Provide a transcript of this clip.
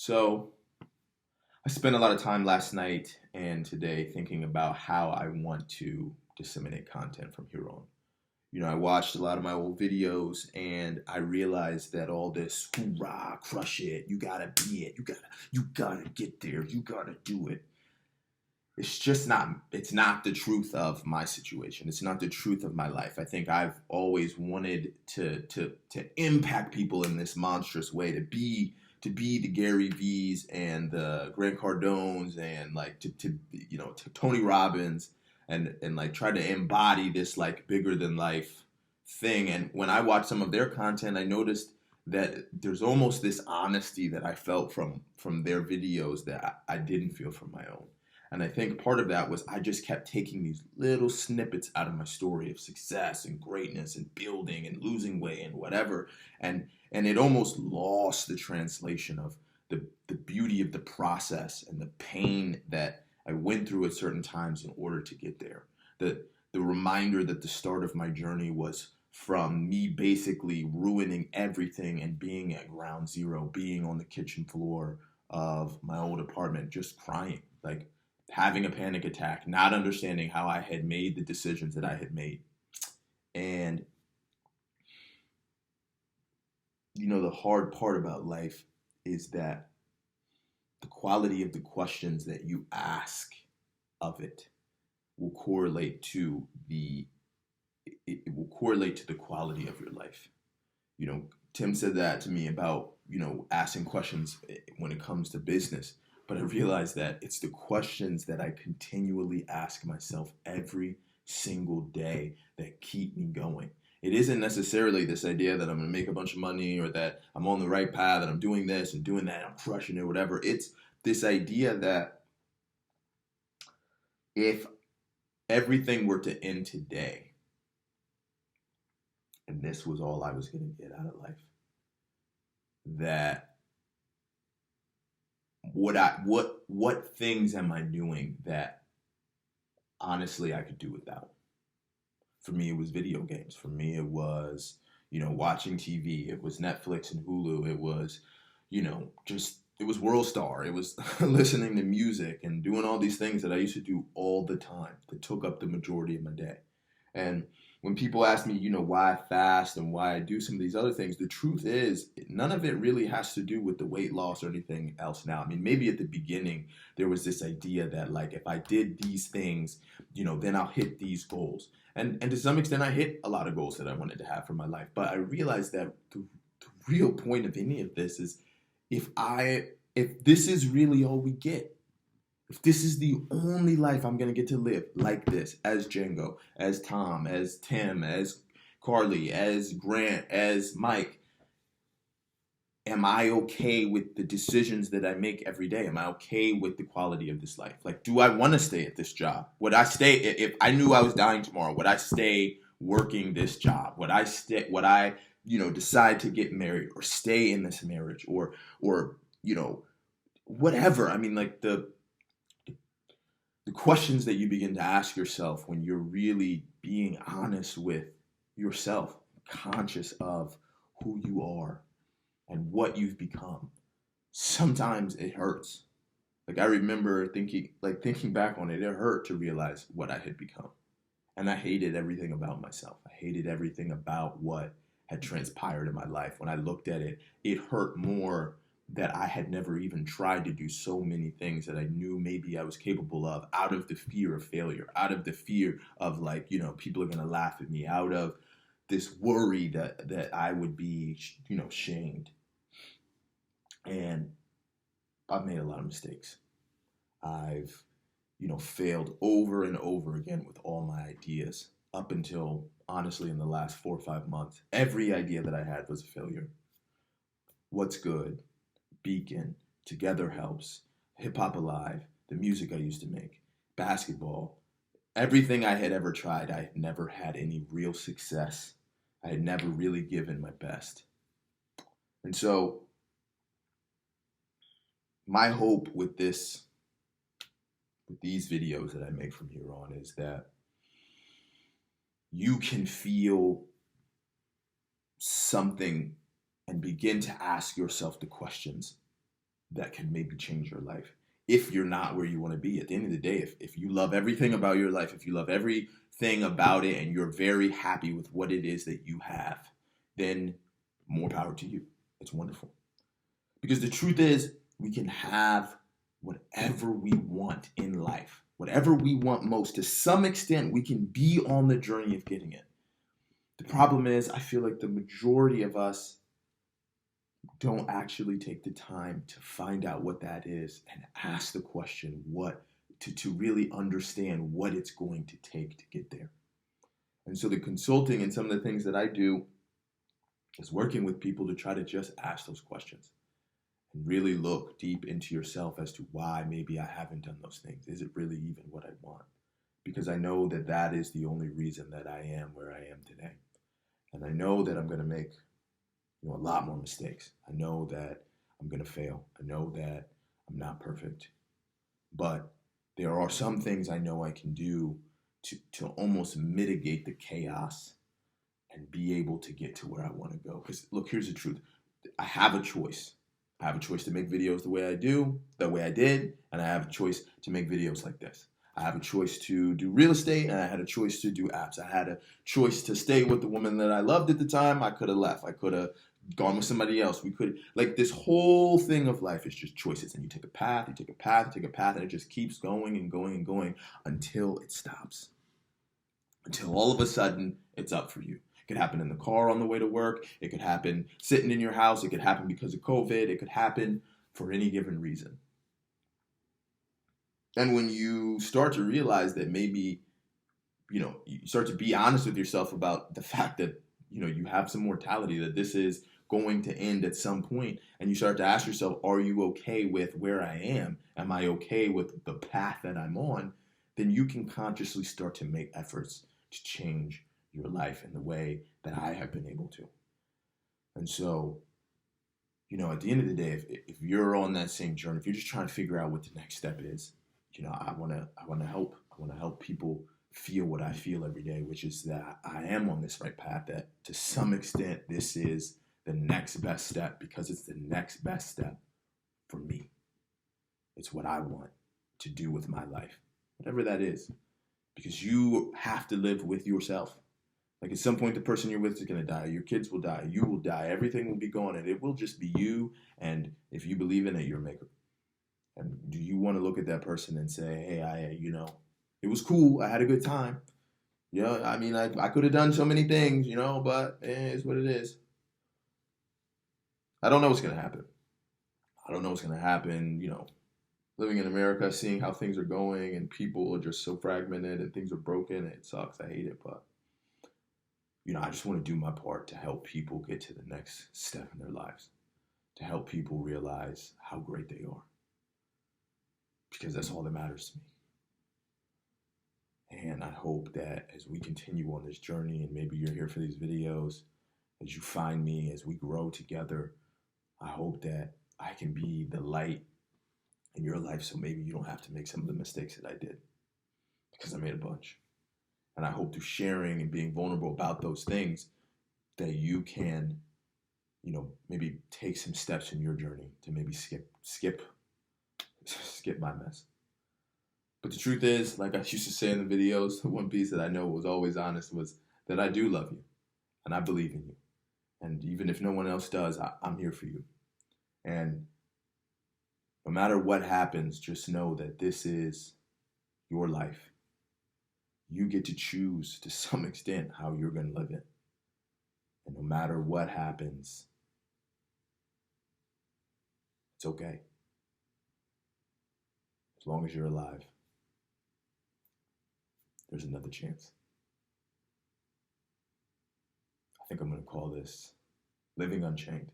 So I spent a lot of time last night and today thinking about how I want to disseminate content from here on. I watched a lot of my old videos and I realized that all this hoorah, crush it, you gotta be it, you gotta get there, you gotta do it. It's not the truth of my situation. It's not the truth of my life. I think I've always wanted to impact people in this monstrous way, to be the Gary V's and the Grant Cardones and like to Tony Robbins and like try to embody this like bigger than life thing. And when I watched some of their content, I noticed that there's almost this honesty that I felt from their videos that I didn't feel from my own. And I think part of that was I just kept taking these little snippets out of my story of success and greatness and building and losing weight and whatever. And it almost lost the translation of the beauty of the process and the pain that I went through at certain times in order to get there. The reminder that the start of my journey was from me basically ruining everything and being at ground zero, being on the kitchen floor of my old apartment, just crying, like having a panic attack, not understanding how I had made the decisions that I had made. And the hard part about life is that the quality of the questions that you ask of it will correlate to it will correlate to the quality of your life. Tim said that to me about, asking questions when it comes to business. But I realized that it's the questions that I continually ask myself every single day that keep me going. It isn't necessarily this idea that I'm going to make a bunch of money or that I'm on the right path and I'm doing this and doing that, I'm crushing it, whatever. It's this idea that if everything were to end today and this was all I was going to get out of life, that what things am I doing that honestly I could do without? For me, it was video games. For me, it was, watching TV. It was Netflix and Hulu. It was, just, it was World Star. It was listening to music and doing all these things that I used to do all the time that took up the majority of my day. And when people ask me, why I fast and why I do some of these other things, the truth is none of it really has to do with the weight loss or anything else now. I mean, maybe at the beginning there was this idea that like if I did these things, then I'll hit these goals. And to some extent I hit a lot of goals that I wanted to have for my life. But I realized that the real point of any of this is if this is really all we get, if this is the only life I'm going to get to live like this, as Django, as Tom, as Tim, as Carly, as Grant, as Mike, am I okay with the decisions that I make every day? Am I okay with the quality of this life? Like, do I want to stay at this job? Would I stay, if I knew I was dying tomorrow, would I stay working this job? Would I decide to get married or stay in this marriage or whatever? I mean, like the questions that you begin to ask yourself when you're really being honest with yourself, conscious of who you are and what you've become. Sometimes it hurts. Like I remember thinking back on it, it hurt to realize what I had become. And I hated everything about myself. I hated everything about what had transpired in my life. When I looked at it, it hurt more that I had never even tried to do so many things that I knew maybe I was capable of out of the fear of failure, out of the fear of people are going to laugh at me, out of this worry that I would be, shamed. And I've made a lot of mistakes. I've, failed over and over again with all my ideas up until honestly in the last 4 or 5 months. Every idea that I had was a failure. What's Good, Beacon, Together Helps, Hip Hop Alive, the music I used to make, basketball, everything I had ever tried, I had never had any real success. I had never really given my best. And so my hope with these videos that I make from here on is that you can feel something and begin to ask yourself the questions. that can maybe change your life. If you're not where you want to be, at the end of the day, if you love everything about your life, if you love everything about it and you're very happy with what it is that you have, then more power to you. It's wonderful. Because the truth is, we can have whatever we want in life, whatever we want most. To some extent, we can be on the journey of getting it. The problem is, I feel like the majority of us don't actually take the time to find out what that is and ask the question, to really understand what it's going to take to get there. And so the consulting and some of the things that I do is working with people to try to just ask those questions and really look deep into yourself as to why maybe I haven't done those things. Is it really even what I want? Because I know that that is the only reason that I am where I am today. And I know that I'm going to make a lot more mistakes. I know that I'm going to fail. I know that I'm not perfect. But there are some things I know I can do to almost mitigate the chaos and be able to get to where I want to go. Because look, here's the truth. I have a choice. I have a choice to make videos the way I did, and I have a choice to make videos like this. I have a choice to do real estate, and I had a choice to do apps. I had a choice to stay with the woman that I loved at the time. I could have left. I could have gone with somebody else. We could, like, this whole thing of life is just choices. And you take a path, you take a path, you take a path, and it just keeps going and going and going until it stops. Until all of a sudden, it's up for you. It could happen in the car on the way to work. It could happen sitting in your house. It could happen because of COVID. It could happen for any given reason. And when you start to realize that maybe, you start to be honest with yourself about the fact that, you have some mortality, that this is going to end at some point, and you start to ask yourself, are you okay with where I am? Am I okay with the path that I'm on? Then you can consciously start to make efforts to change your life in the way that I have been able to. And so, at the end of the day, if you're on that same journey, if you're just trying to figure out what the next step is, I want to help. I want to help people feel what I feel every day, which is that I am on this right path, that to some extent this is the next best step, because it's the next best step for me. It's what I want to do with my life, whatever that is, because you have to live with yourself. Like, at some point, the person you're with is going to die. Your kids will die. You will die. Everything will be gone, and it will just be you. And if you believe in it, you're a maker. And do you want to look at that person and say, hey, it was cool. I had a good time. I mean, I could have done so many things, but it's what it is. I don't know what's going to happen. I don't know what's going to happen, living in America, seeing how things are going, and people are just so fragmented and things are broken. It sucks. I hate it, but I just want to do my part to help people get to the next step in their lives, to help people realize how great they are, because that's all that matters to me. And I hope that as we continue on this journey, and maybe you're here for these videos, as you find me, as we grow together, I hope that I can be the light in your life, so maybe you don't have to make some of the mistakes that I did, because I made a bunch. And I hope through sharing and being vulnerable about those things that you can, maybe take some steps in your journey to maybe skip my mess. But the truth is, like I used to say in the videos, the one piece that I know was always honest was that I do love you and I believe in you. And even if no one else does, I'm here for you. And no matter what happens, just know that this is your life. You get to choose, to some extent, how you're going to live it. And no matter what happens, it's okay. As long as you're alive, there's another chance. I think I'm going to call this Living Unchained.